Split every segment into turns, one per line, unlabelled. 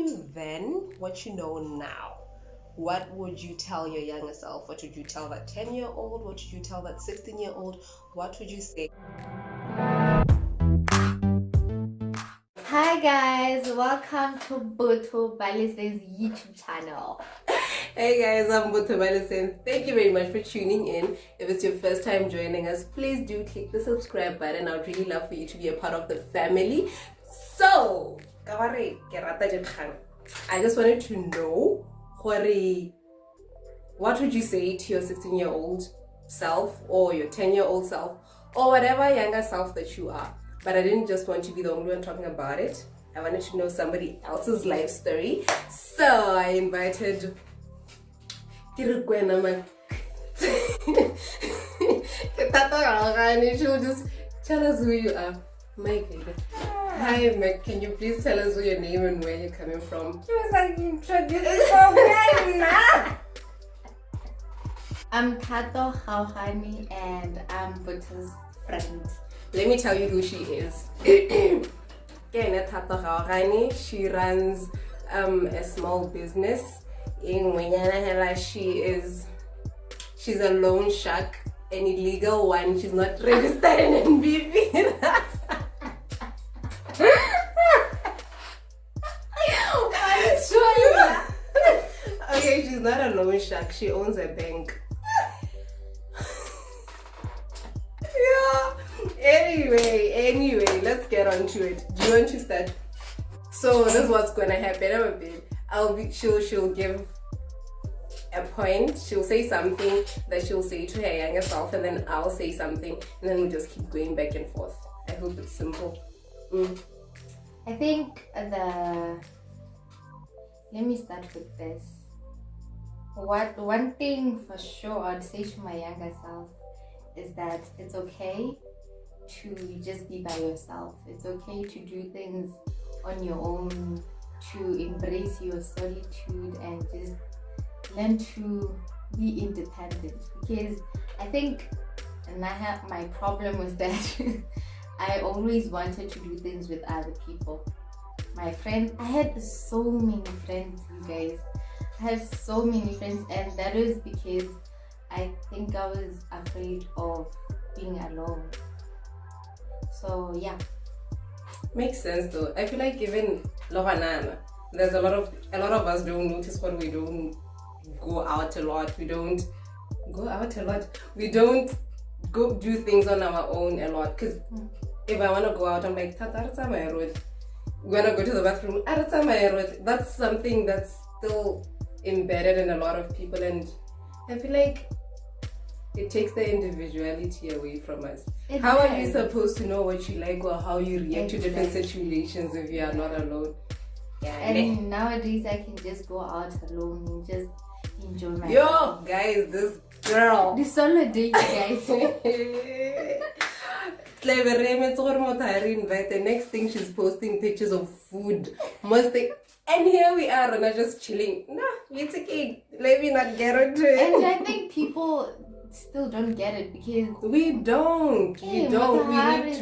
knew then what you know now, what would you tell your younger self? What would you tell that 10-year-old? What would you tell that 16-year-old? What would you say?
Hi guys, welcome to Buthu Balise's YouTube channel.
Hey guys, I'm Buthu Balise. Thank you very much for tuning in. If it's your first time joining us, please do click the subscribe button. I would really love for you to be a part of the family. So, I just wanted to know, what would you say to your 16-year-old self or your 10-year-old self or whatever younger self that you are? But I didn't just want to be the only one talking about it. I wanted to know somebody else's life story. So I invited Kirugwena. She'll just tell us who you are. My God. Hi, Meg. Can you please tell us your name and where you're coming from?
She was like, introducing so now. I'm Tato Khauhani and I'm Buthu's friend.
Let me tell you who she is. She runs a small business in Mwenyana. She's a loan shark, an illegal one. She's not registered in NBV. Okay, she's not a loan shark. She owns a bank. Anyway, let's get on to it. Do you want to start? So this is what's gonna happen. She'll give a point. She'll say something that she'll say to her younger self, and then I'll say something, and then we'll just keep going back and forth. I hope it's simple.
I think let me start with this. One thing for sure I'd say to my younger self is that it's okay to just be by yourself. It's okay to do things on your own, to embrace your solitude and just learn to be independent. Because I think, and my problem was that I always wanted to do things with other people. My friends, I had so many friends, you guys. I had so many friends, and that was because I think I was afraid of being alone. So yeah.
Makes sense though. I feel like even Lohanana, there's a lot of us don't notice when we don't go out a lot. We don't go out a lot. We don't go do things on our own a lot. Because if I want to go out, I'm like, Tata, my road. We're gonna go to the bathroom. My road. That's something that's still embedded in a lot of people, and I feel like it takes the individuality away from us. How are you supposed to know what you like or how you react to different situations if you are not alone?
Yeah, and nowadays I can just go out alone and just enjoy my
life. Guys, this girl.
The solo date, guys.
The next thing she's posting pictures of food. And here we are, and I'm just chilling. Nah, it's okay. Let me not get into it.
And I think people still don't get it because
we don't. We need to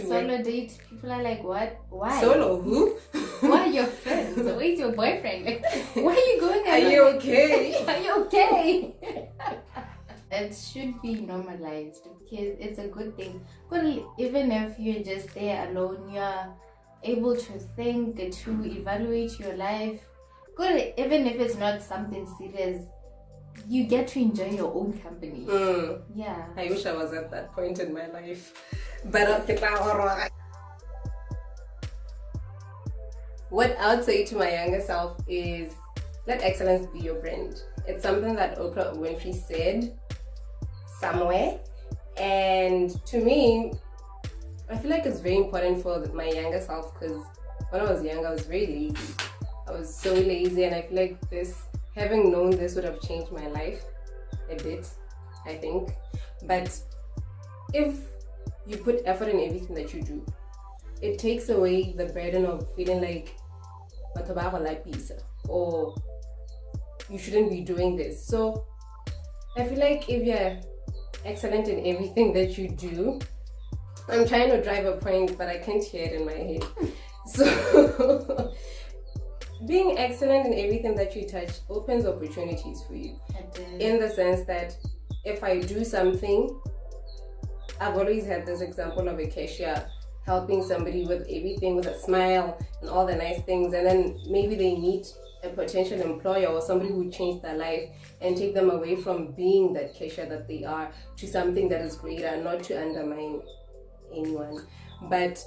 solo date. People are like, what? Why?
Solo who?
Why are your friends? Where's your boyfriend? Like, why are you going?
Are you okay?
Are you okay? It should be normalized because it's a good thing. Even if you're just there alone, you're able to think, to evaluate your life. Good, even if it's not something serious, you get to enjoy your own company. Yeah.
I wish I was at that point in my life. But what I would say to my younger self is let excellence be your brand. It's something that Oprah Winfrey said somewhere, and to me, I feel like it's very important for my younger self because when I was young, I was very lazy. I was so lazy, and I feel like having known this would have changed my life a bit, I think. But if you put effort in everything that you do, it takes away the burden of feeling like or you shouldn't be doing this. So I feel like if you're excellent in everything that you do, I'm trying to drive a point, but I can't hear it in my head. So being excellent in everything that you touch opens opportunities for you. In the sense that if I do something, I've always had this example of a cashier helping somebody with everything, with a smile and all the nice things, and then maybe they meet a potential employer or somebody who changed their life and take them away from being that cashier that they are to something that is greater, not to undermine anyone. But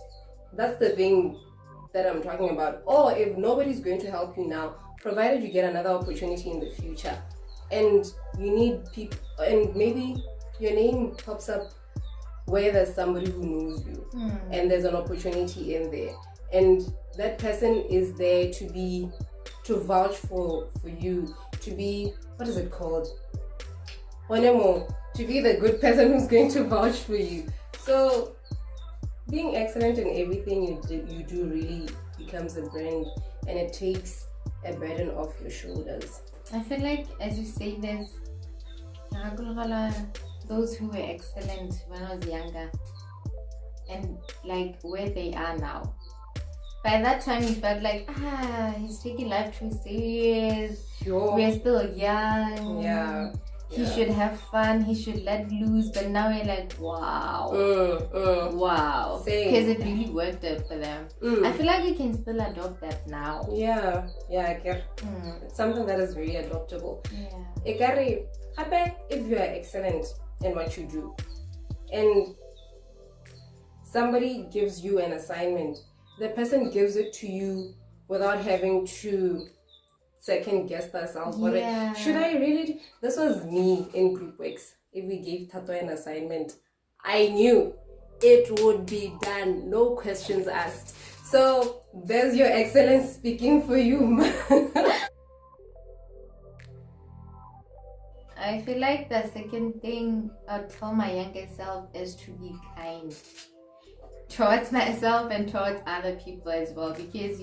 that's the thing that I'm talking about. Or if nobody's going to help you now, provided you get another opportunity in the future, and you need people, and maybe your name pops up where there's somebody who knows you, and there's an opportunity in there, and that person is there to vouch for you, to be, what is it called? Onemo, to be the good person who's going to vouch for you. So being excellent in everything you do really becomes a brand, and it takes a burden off your shoulders.
I feel like, as you say, there's those who were excellent when I was younger, and like where they are now. By that time, you felt like, he's taking life too serious.
Sure.
We're still young.
Yeah.
He should have fun. He should let loose. But now we're like, wow. Wow. Because it really worked out for them. I feel like you can still adopt that now.
Yeah, I get. It's something that is very adoptable.
Yeah.
If you are excellent in what you do, and somebody gives you an assignment, the person gives it to you without having to second guess themselves.
Yeah.
Should I really? This was me in group works. If we gave Tato an assignment, I knew it would be done, no questions asked. So there's your excellence speaking for you.
I feel like the second thing I'll tell my younger self is to be kind towards myself and towards other people as well, because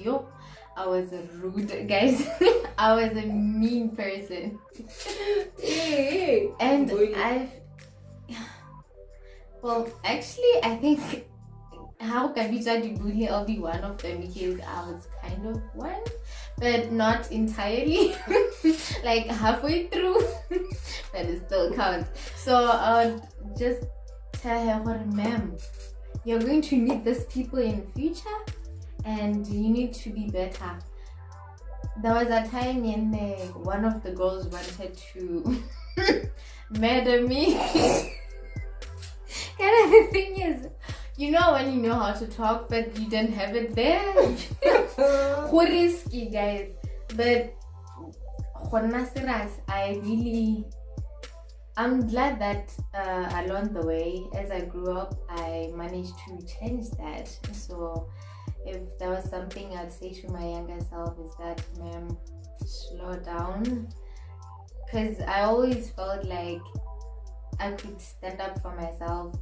I was a rude, guys. I was a mean person. And actually, I think how Kabita the bully, I'll be one of them, because I was kind of one, but not entirely. Like halfway through, but it still counts. So I would just tell her, ma'am, you're going to meet these people in the future, and you need to be better. There was a time when one of the girls wanted to murder me. Kind of the thing is, you know when you know how to talk but you don't have it there? Risky, guys. But I'm glad that along the way, as I grew up, I managed to change that. So if there was something I'd say to my younger self, is that, ma'am, slow down. Because I always felt like I could stand up for myself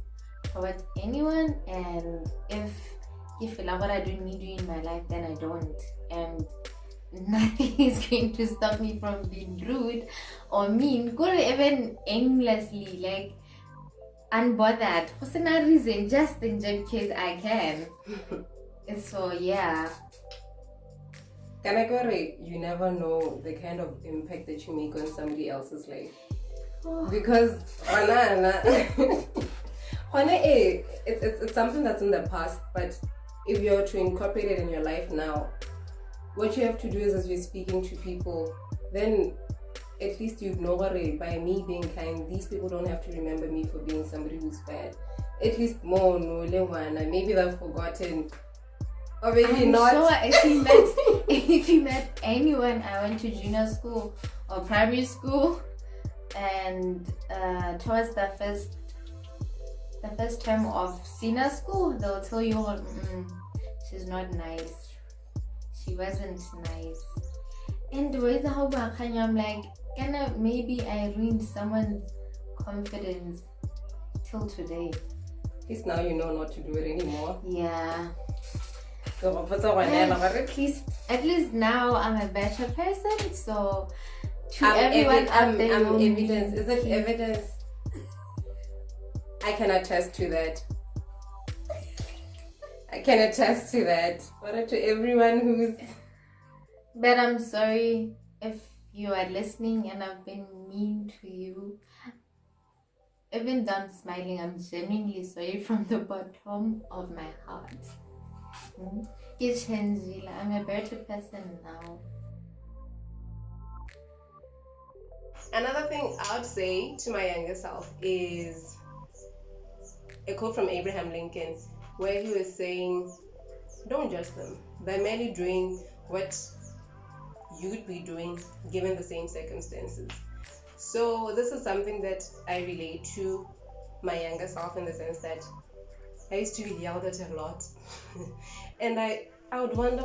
towards anyone, and if you feel like what I don't need you in my life, then I don't. And nothing is going to stop me from being rude or mean, good, even aimlessly, like unbothered. What's another reason? Just in case I can. So yeah.
Kanakore, you never know the kind of impact that you make on somebody else's life. Because it's something that's in the past, but if you're to incorporate it in your life now, what you have to do is, as you're speaking to people, then at least you know by me being kind, these people don't have to remember me for being somebody who's bad. At least more maybe they've forgotten. Or maybe not.
Sure, if you met anyone, I went to junior school or primary school, and towards the first term of senior school, they'll tell you, she's not nice. She wasn't nice. And the way I'm like, maybe I ruined someone's confidence till today.
At least now you know not to do it anymore.
Yeah.
At
least now I'm a better person. So to
I'm
everyone out there,
evidence. Is it evidence? I can attest to that. I can attest to that. But to everyone who's
But I'm sorry if you are listening and I've been mean to you. Even though I'm smiling, I'm genuinely sorry from the bottom of my heart. It's changed. I'm a better person now.
Another thing I would say to my younger self is a quote from Abraham Lincoln, where he was saying, don't judge them. They're merely doing what you'd be doing given the same circumstances. So this is something that I relate to my younger self, in the sense that I used to be yelled at a lot. And I would wonder,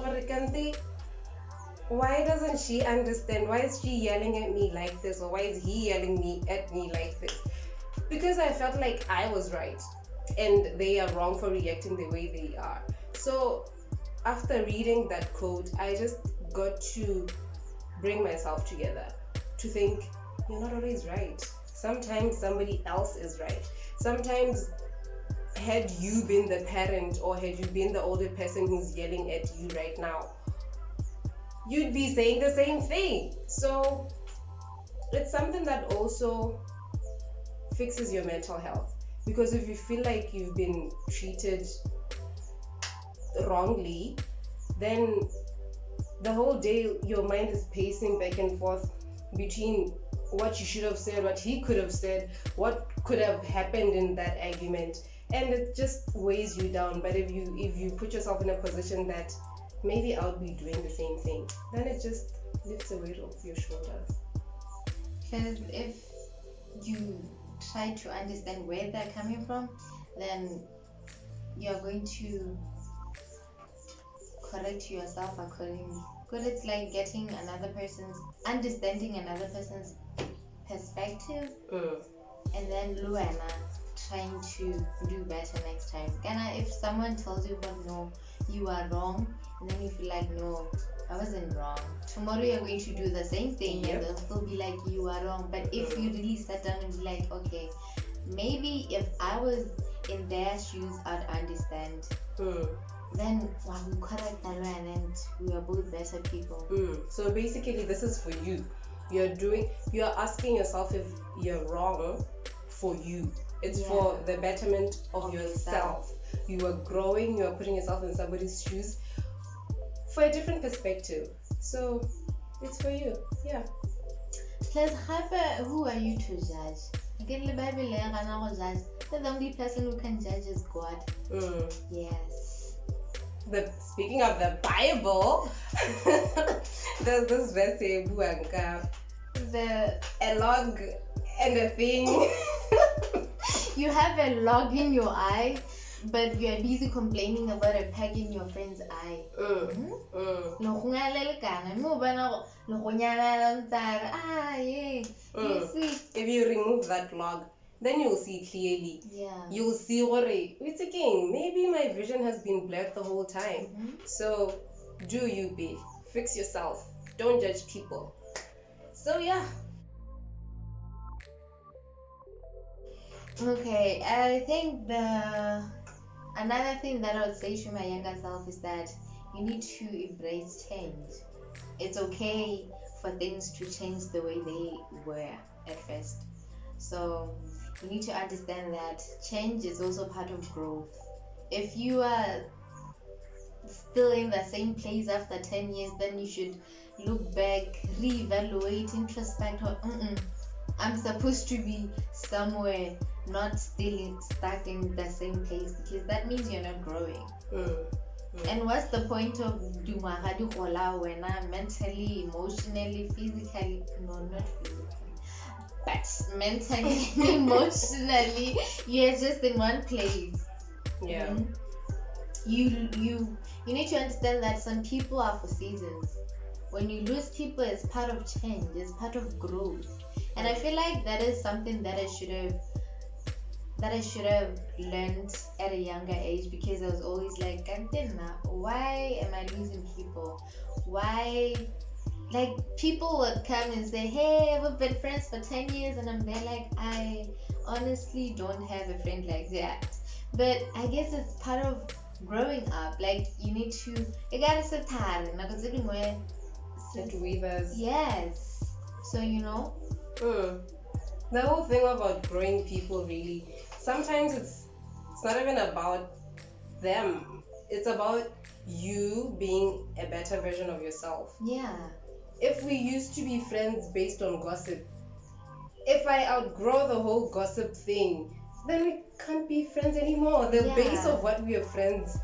why doesn't she understand? Why is she yelling at me like this? Or why is he yelling at me like this? Because I felt like I was right and they are wrong for reacting the way they are. So after reading that quote, I just got to bring myself together to think, you're not always right. Sometimes somebody else is right. Sometimes, had you been the parent or had you been the older person who's yelling at you right now, you'd be saying the same thing. So it's something that also fixes your mental health, because if you feel like you've been treated wrongly, then the whole day your mind is pacing back and forth between what you should have said, what he could have said, what could have happened in that argument, and it just weighs you down. But if you put yourself in a position that maybe I'll be doing the same thing, then it just lifts a weight off your shoulders.
Because if you try to understand where they're coming from, then you're going to correct yourself accordingly. Because it's like getting understanding another person's perspective, and then Luana trying to do better next time. If someone tells you, but no, you are wrong, and then you feel like, no, I wasn't wrong. Tomorrow you're going to do the same thing, and they'll still be like, you are wrong. But if you really sat down and be like, okay, maybe if I was in their shoes, I'd understand. Then we correct that and we are both better people.
So basically, this is for you. You're asking yourself if you're wrong for you. It's for the betterment of yourself. You are growing, you are putting yourself in somebody's shoes for a different perspective. So it's for you. Yeah.
Plus, who are you to judge? Again, the Bible judge. The only person who can judge is God. Yes.
Speaking of the Bible, there's this verse saying, a log and a thing.
You have a log in your eye, but you are busy complaining about a peg in your friend's eye.
If you remove that log, then you'll see clearly. You'll see it's again, maybe my vision has been blurred the whole time. So do you be, fix yourself, don't judge people. So yeah.
Okay, I think another thing that I would say to my younger self is that you need to embrace change. It's okay for things to change the way they were at first. So you need to understand that change is also part of growth. If you are still in the same place after 10 years, then you should look back, reevaluate, introspect. I'm supposed to be somewhere, not still stuck in the same place, because that means you're not growing. And what's the point of when I'm mentally, emotionally, physically, no, not physically, but mentally, emotionally, you're just in one place. You need to understand that some people are for seasons. When you lose people, it's part of change, it's part of growth. And I feel like that is something that I should have learned at a younger age, because I was always like, why am I losing people? Why? Like, people would come and say, hey, we've been friends for 10 years, and I'm there like, I honestly don't have a friend like that. But I guess it's part of growing up. Like, you gotta sit hard,
It withers.
Yes. So,
The whole thing about growing people, really, sometimes it's not even about them. It's about you being a better version of yourself.
Yeah.
If we used to be friends based on gossip, if I outgrow the whole gossip thing, then we can't be friends anymore. The base of what we are friends.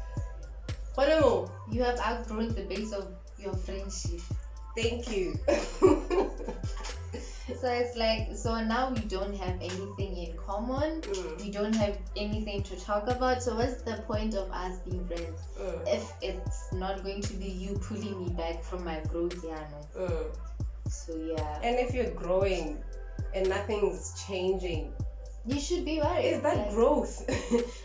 What no?
You have outgrown the base of your friendship.
Thank you.
So it's like, so now we don't have anything in common. We don't have anything to talk about. So what's the point of us being friends if it's not going to be you pulling me back from my growth, So yeah.
And if you're growing and nothing's changing,
you should be worried.
Is that growth?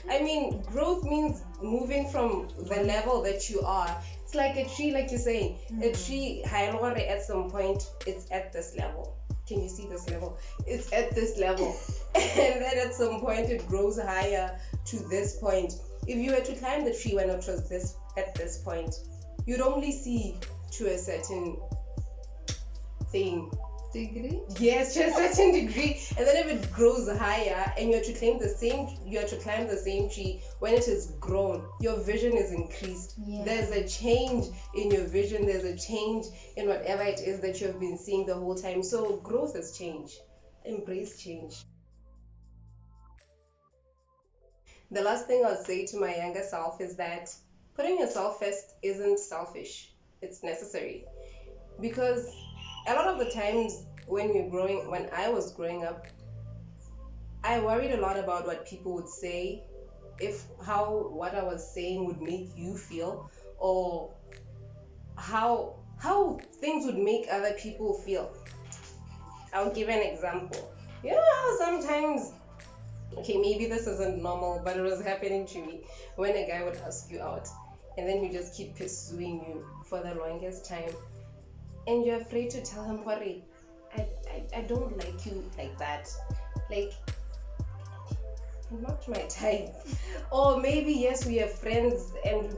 I mean, growth means moving from the level that you are. It's like a tree, like you're saying. A tree, at some point, it's at this level. Can you see this level? It's at this level. And then at some point, it grows higher to this point. If you were to climb the tree when it was at this point, you'd only see to a certain thing.
Degree?
Yes, to a certain degree. And then if it grows higher and you have to climb the same tree, when it is grown, your vision is increased.
Yeah.
There's a change in your vision, there's a change in whatever it is that you have been seeing the whole time. So growth is change. Embrace change. The last thing I'll say to my younger self is that putting yourself first isn't selfish. It's necessary. Because a lot of the times when I was growing up, I worried a lot about what people would say, what I was saying would make you feel, or how things would make other people feel. I'll give an example. You know how sometimes, okay, maybe this isn't normal, but it was happening to me when a guy would ask you out, and then he just keep pursuing you for the longest time. And you're afraid to tell him, Hori, I don't like you like that. Like, you're not my type. Or maybe, yes, we are friends and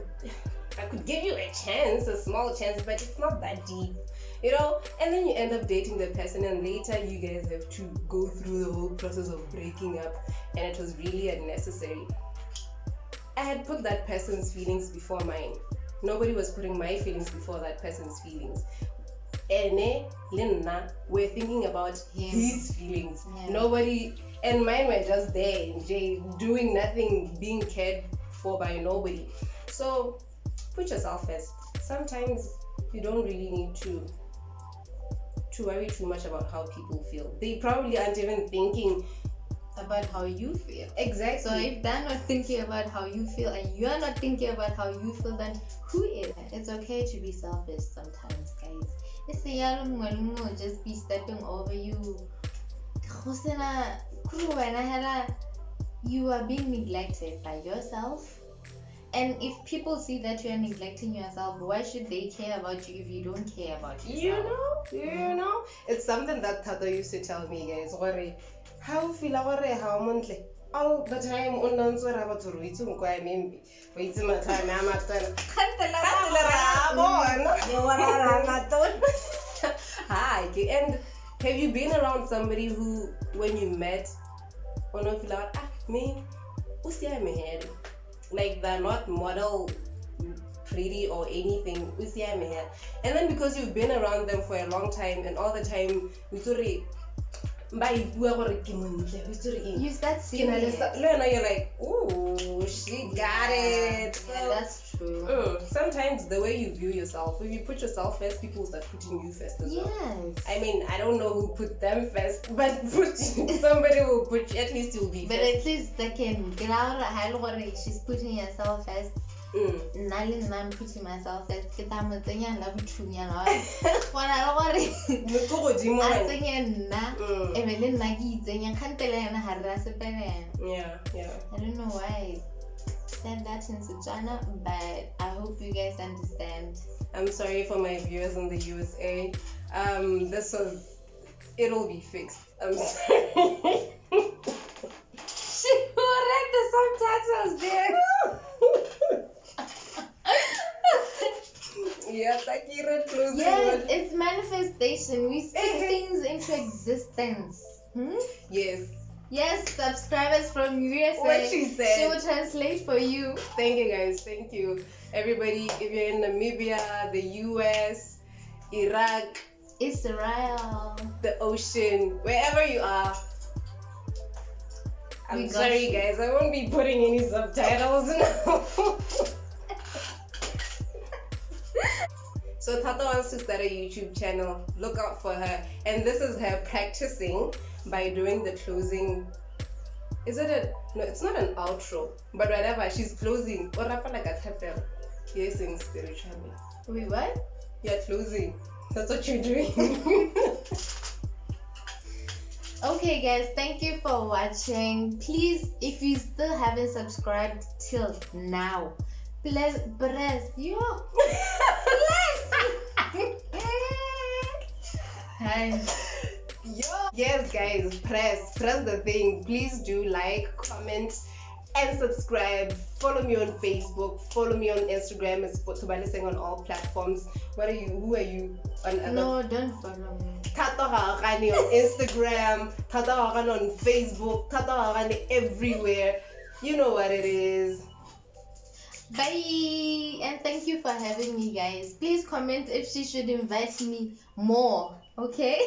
I could give you a chance, a small chance, but it's not that deep. And then you end up dating the person and later you guys have to go through the whole process of breaking up, and it was really unnecessary. I had put that person's feelings before mine. Nobody was putting my feelings before that person's feelings. Ene, Lina, we're thinking about his feelings. Yeah. Nobody, and mine were just there, doing nothing, being cared for by nobody. So put yourself first. Sometimes you don't really need to worry too much about how people feel. They probably aren't even thinking
about how you feel.
Exactly.
So if they're not thinking about how you feel and you're not thinking about how you feel, then who is? It's okay to be selfish sometimes, guys. It's a just be stepping over you. You are being neglected by yourself. And if people see that you are neglecting yourself, why should they care about you if you don't care about yourself?
You know, it's something that Tata used to tell me, guys. How feel how monthly? All the time, Hi, and have you been around somebody who, when you met, like they're not model pretty or anything, and then because you've been around them for a long time and all the time
you start seeing it.
You're like, ooh, she got it.
Yeah, that's true.
Sometimes the way you view yourself, if you put yourself first, people will start putting you first as well.
Yes.
I mean, I don't know who put them first, but somebody will put you, at least you'll be
but
first.
At least they can get out of she's putting herself first. I'm putting myself first.
Yeah.
I don't know why I said that in Setswana, but I hope you guys understand.
I'm sorry for my viewers in the USA. It'll be fixed. I'm sorry.
She correct the subtitles there.
Yeah, Takira closing.
Yes, it's manifestation. We speak things into existence.
Yes.
Yes, subscribers from USA.
What she said.
She will translate for you.
Thank you, guys. Thank you. Everybody, if you're in Namibia, the US, Iraq,
Israel,
the ocean, wherever you are, I'm
We got
sorry,
you.
guys. I won't be putting any subtitles now. So Tata wants to start a YouTube channel. Look out for her. And this is her practicing by doing the closing. Is it a no? It's not an outro, but whatever. She's closing. Or rapa like a tapel. You're singing spiritually.
Wait, what?
You're closing. That's what you're doing.
Okay, guys, thank you for watching. Please, if you still haven't subscribed till now, please press yo. Hi.
Yes, guys, press the thing. Please do like, comment, and subscribe. Follow me on Facebook. Follow me on Instagram. It's Tobaliseng on all platforms. What are you? Who are you on other?
No, don't follow me.
Tata Harani on Instagram. Tata Harani on Facebook. Tata Harani everywhere. You know what it is.
Bye, and thank you for having me, guys. Please comment if she should invite me more. Okay.